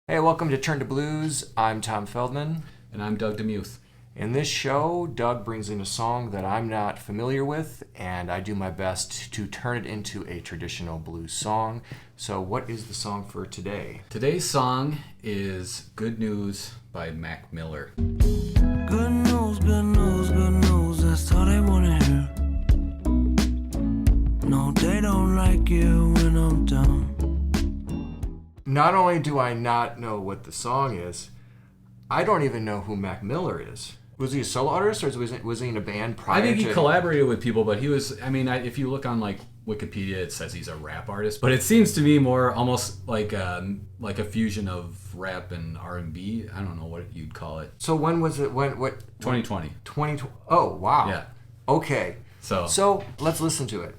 Hey, welcome to Turn to Blues. I'm Tom Feldmann. And I'm Doug DeMuth. In this show, Doug brings in a song that I'm not familiar with, and I do my best to turn it into a traditional blues song. So what is the song for today? Today's song is Good News by Mac Miller. Good news, good news, good news, that's all they wanna hear. No, they don't like it when I'm done. Not only do I not know what the song is, I don't even know who Mac Miller is. Was he a solo artist or was he in a band prior to... I think he collaborated with people, but he was, if you look on like Wikipedia, it says he's a rap artist, but it seems to me more almost like a fusion of rap and R&B. I don't know what you'd call it. So when was it? What? 2020. 2020. Oh, wow. Yeah. Okay. So let's listen to it.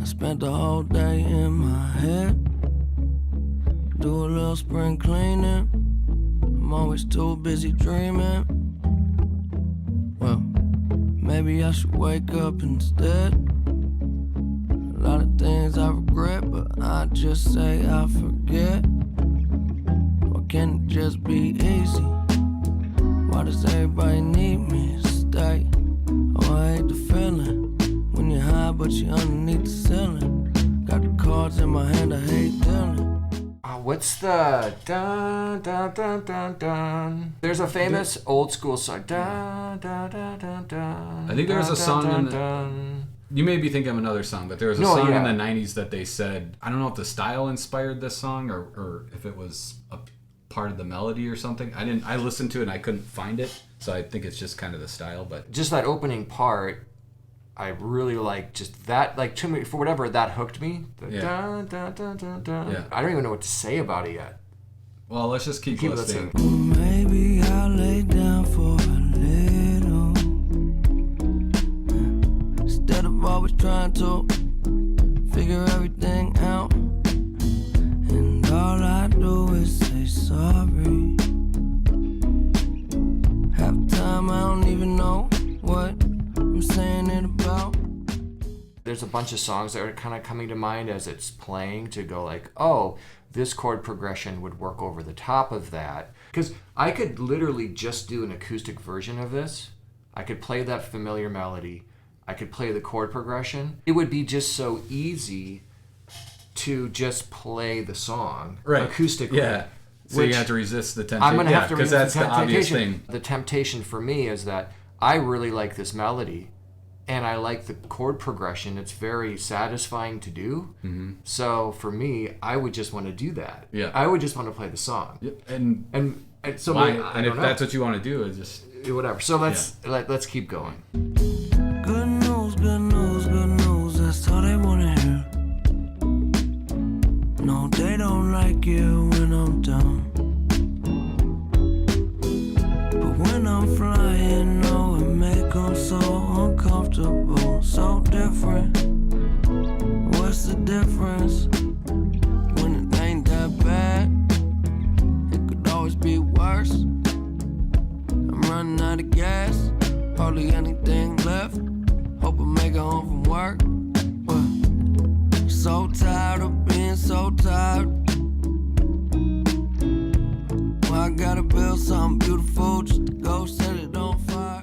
Spent the whole day in my head. Do a little spring cleaning. I'm always too busy dreaming. Well, maybe I should wake up instead. A lot of things I regret, but I just say I forget. Why can't it just be easy? Why does everybody need me to stay? Oh, I hate the feeling when you're high, but you're underneath the ceiling. Got the cards in my hand, I hate dealing. What's the dun dun dun dun dun? There's a famous old school song. Dun dun dun dun dun. I think there was a song dun, in the, dun. You may be thinking of another song, but there was a song in the 90s that they said, I don't know if the style inspired this song or if it was a part of the melody or something. I listened to it and I couldn't find it, so I think it's just kind of the style. But just that opening part, I really like just that, like to me, for whatever, that hooked me. The dun, dun, dun, dun, dun. Yeah. I don't even know what to say about it yet. Well, let's just keep listening. Maybe I'll lay down for a little. Instead of always trying to figure everything out. And all I do is say sorry. Half the time I don't even know what I'm saying it about. There's a bunch of songs that are kind of coming to mind as it's playing to go like, oh, this chord progression would work over the top of that. Because I could literally just do an acoustic version of this. I could play that familiar melody. I could play the chord progression. It would be just so easy to just play the song acoustically. Yeah. So you have to resist the temptation. I'm going to have to resist that's the temptation. The obvious thing. The temptation for me is that I really like this melody and I like the chord progression. It's very satisfying to do. Mm-hmm. So for me, I would just want to do that. Yeah. I would just want to play the song. Yep. And so and if that's what you want to do, it's just whatever. So let's keep going. Good news, good news, good news. That's all they want to hear. No, they don't like it when I'm done. But when I'm flying, no, it make them so uncomfortable, so different. What's the difference? When it ain't that bad, it could always be worse. I'm running out of gas, hardly anything left. Hope I make it home from work. But so tired of being so tired. Well, I gotta build something beautiful just to go set it on fire.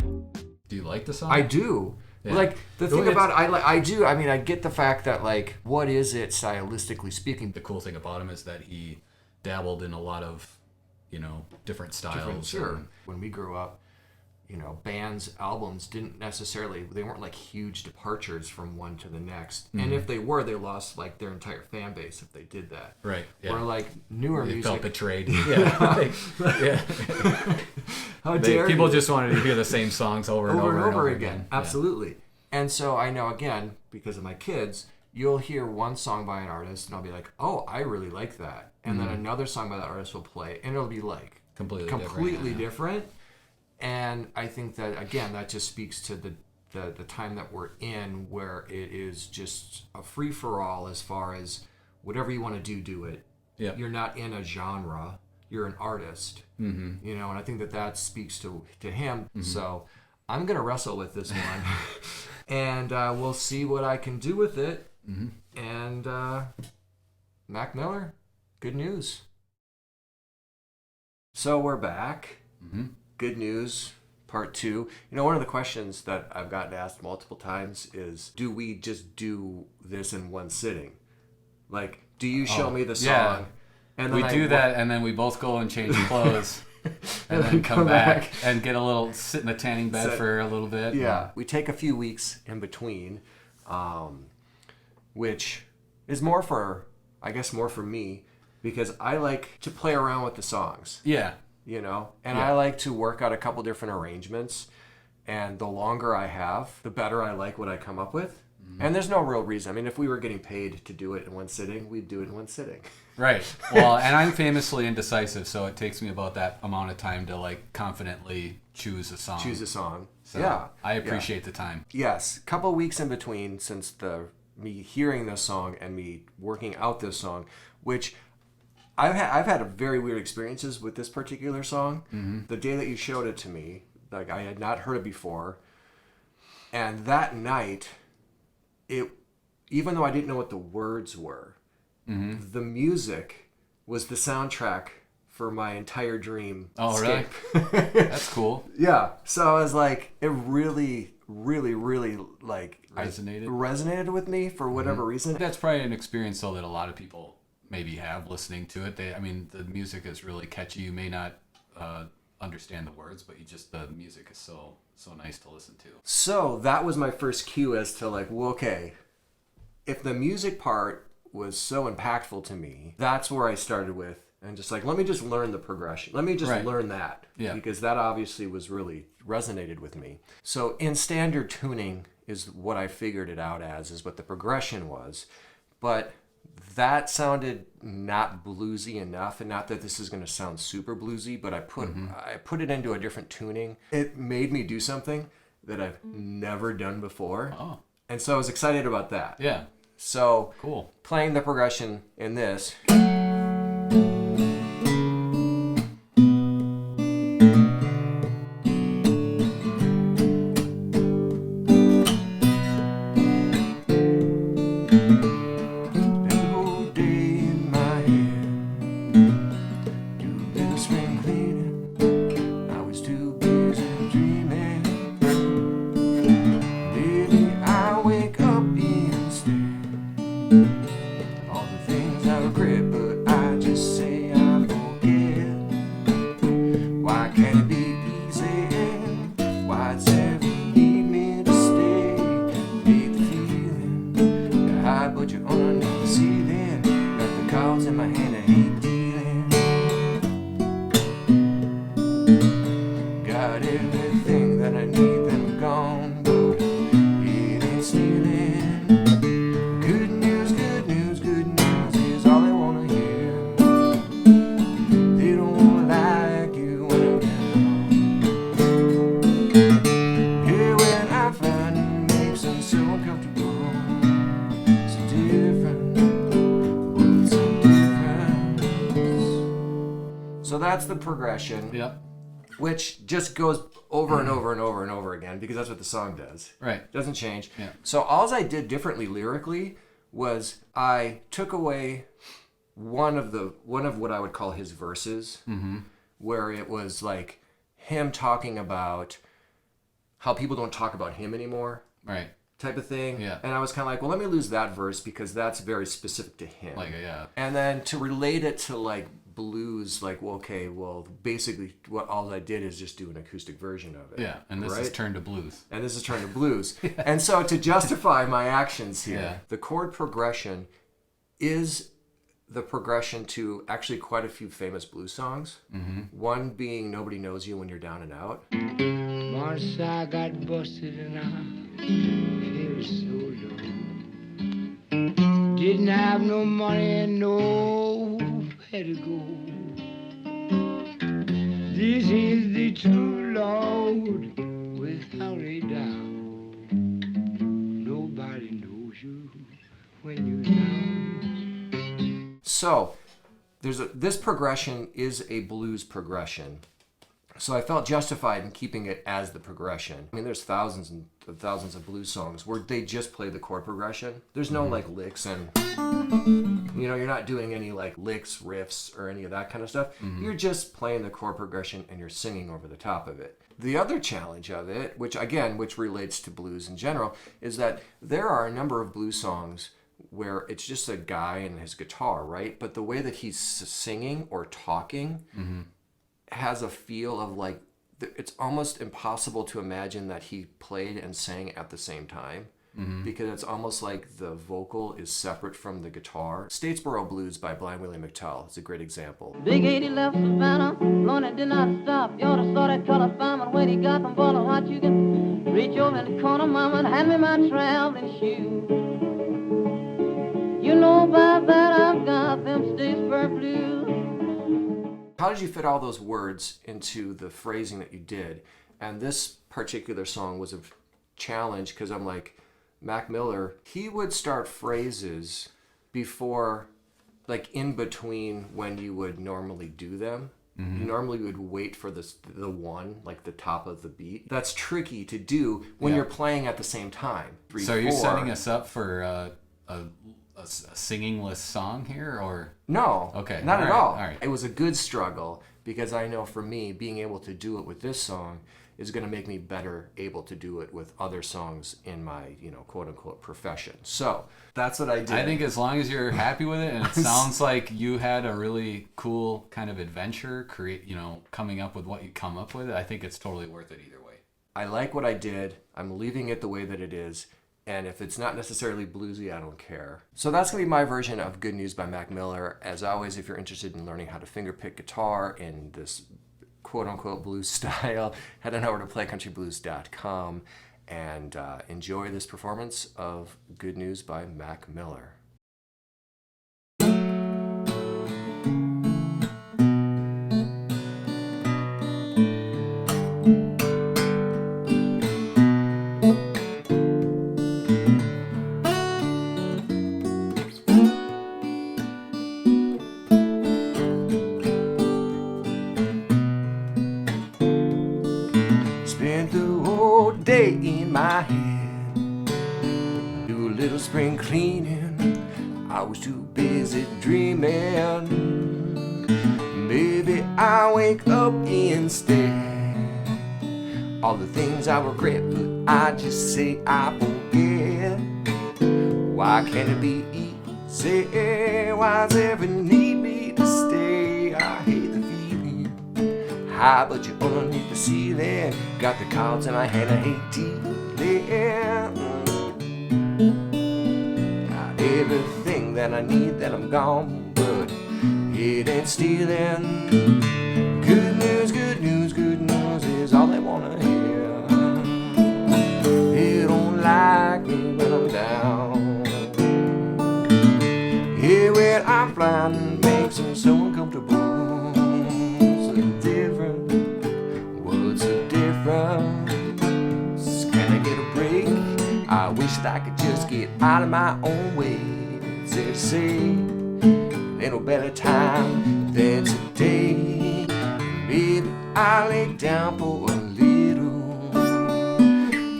Do you like the song? I do. Yeah. Like the thing about it, I do. I mean, I get the fact that like, what is it stylistically speaking? The cool thing about him is that he dabbled in a lot of, different styles. Sure. When we grew up, bands' albums they weren't like huge departures from one to the next. Mm-hmm. And if they were, they lost like their entire fan base if they did that. Right. Yeah. Or like newer they music. Felt betrayed. Yeah. Yeah. How dare people you? just wanted to hear the same songs over and over again. Absolutely. Yeah. And so I know, again, because of my kids, you'll hear one song by an artist and I'll be like, oh, I really like that. And then another song by that artist will play and it'll be like completely different. And I think that, again, that just speaks to the time that we're in, where it is just a free-for-all as far as whatever you want to do it. Yep. You're not in a genre. you're an artist. Mm-hmm. You know, and I think that speaks to him. Mm-hmm. So I'm going to wrestle with this one. And we'll see what I can do with it. Mm-hmm. And Mac Miller, good news. So we're back. Mm-hmm. Good news, part 2. You know, one of the questions that I've gotten asked multiple times is, do we just do this in one sitting? Like, do you show me the song? Yeah. And then we do that, and then we both go and change clothes. And then come back and get sit in a tanning bed for a little bit. Yeah. We take a few weeks in between, which is more for me, because I like to play around with the songs. Yeah. You know? And I like to work out a couple different arrangements. And the longer I have, the better I like what I come up with. Mm-hmm. And there's no real reason. I mean, if we were getting paid to do it in one sitting, we'd do it in one sitting. Right. Well, and I'm famously indecisive, so it takes me about that amount of time to like confidently choose a song. So yeah. I appreciate the time. Yes. Couple weeks in between since me hearing this song and me working out this song, which I've had very weird experiences with this particular song. Mm-hmm. The day that you showed it to me, like I had not heard it before. And that night, even though I didn't know what the words were, mm-hmm. the music was the soundtrack for my entire dream. Oh, escape. Really? That's cool. Yeah. So I was like, it really, really, really like resonated with me for whatever mm-hmm. reason. That's probably an experience though that a lot of people maybe have listening to it. The music is really catchy. You may not understand the words, but the music is so nice to listen to. So that was my first cue as to like, well, okay, if the music part was so impactful to me, that's where I started with, and just like, let me just learn the progression. Let me just learn that. Yeah. Because that obviously was really resonated with me. So in standard tuning is what I figured it out as, is what the progression was. But that sounded not bluesy enough, and not that this is going to sound super bluesy, but I put it into a different tuning. It made me do something that I've never done before. Oh. And so I was excited about that. Yeah. So cool. Playing the progression in this. So that's the progression. Yep. Which just goes over and over and over and over again, because that's what the song does. Right. It doesn't change. Yeah. So all I did differently lyrically was I took away one of what I would call his verses, mm-hmm. where it was like him talking about how people don't talk about him anymore. Right. Type of thing. Yeah. And I was kind of like, well, let me lose that verse because that's very specific to him. Like, yeah. And then to relate it to like blues, like, well, okay, well, basically what all I did is just do an acoustic version of it. Yeah, and this is turned to blues. And this is turned to blues. Yeah. And so to justify my actions here, yeah. the chord progression is the progression to actually quite a few famous blues songs. Mm-hmm. One being Nobody Knows You When You're Down and Out. Once I got busted and I feel so low. Didn't have no money and nowhere to go. This is the true Lord without a doubt. Nobody knows you when you're down. So, this progression is a blues progression. So I felt justified in keeping it as the progression. I mean, there's thousands and thousands of blues songs where they just play the chord progression. There's no like licks and, you're not doing any like licks, riffs, or any of that kind of stuff. You're just playing the chord progression and you're singing over the top of it. The other challenge of it, which relates to blues in general, is that there are a number of blues songs where it's just a guy and his guitar, right? But the way that he's singing or talking has a feel of like, it's almost impossible to imagine that he played and sang at the same time, because it's almost like the vocal is separate from the guitar. Statesboro Blues by Blind Willie McTell is a great example. Big 80 left Savannah, blowing it did not stop. You ought to saw that color fireman when he got them ball of hot. You can reach over in the corner, mama, and hand me my traveling shoes. You know about that, I've got them Statesboro Blues. How did you fit all those words into the phrasing that you did? And this particular song was a challenge because I'm like, Mac Miller, he would start phrases before, like in between when you would normally do them. You normally would wait for the one, like the top of the beat. That's tricky to do when you're playing at the same time. 3, so are 4. you setting us up for a singingless song here, or? No, okay, not at all. All right. It was a good struggle because I know for me, being able to do it with this song is going to make me better able to do it with other songs in my, quote unquote profession. So that's what I did. I think as long as you're happy with it, and it sounds like you had a really cool kind of adventure, coming up with what you come up with, I think it's totally worth it either way. I like what I did. I'm leaving it the way that it is. And if it's not necessarily bluesy, I don't care. So that's going to be my version of Good News by Mac Miller. As always, if you're interested in learning how to fingerpick guitar in this quote-unquote blues style, head on over to playcountryblues.com and enjoy this performance of Good News by Mac Miller. Day in my head, do a little spring cleaning. I was too busy dreaming. Maybe I wake up instead. All the things I regret, but I just say I forget. Why can't it be easy? Why does every need me to stay? I hate the feeling high, but you're underneath the ceiling. Got the cards in my hand, I hate dealing. Got everything that I need, that I'm gone, but it ain't stealing. Good news, good news, good news is all they wanna hear. They don't like me when I'm down. Here when I'm flying makes them so uncomfortable. Can I get a break? I wish that I could just get out of my own way. Said to say, ain't no better time than today. Maybe I lay down for a little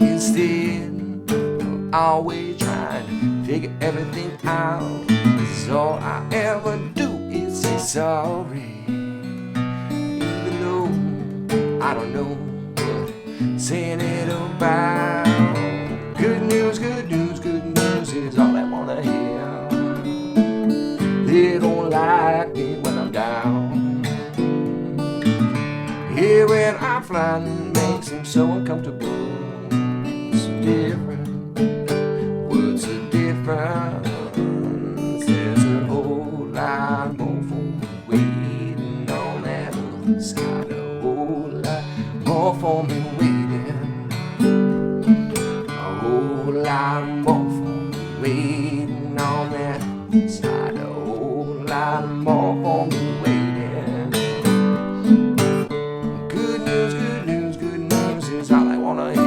instead of always trying to figure everything out. 'Cause all I ever do is say sorry, even though I don't know saying it about. Good news, good news, good news is all I wanna hear. They don't like me when I'm down. Here when I'm flying makes them so uncomfortable. So different, words are different. There's a whole lot more for me waiting on that other side. A whole lot more for me waiting. Lot more for me waiting on that side. A whole lot more for me waiting. Good news, good news, good news is all I wanna hear.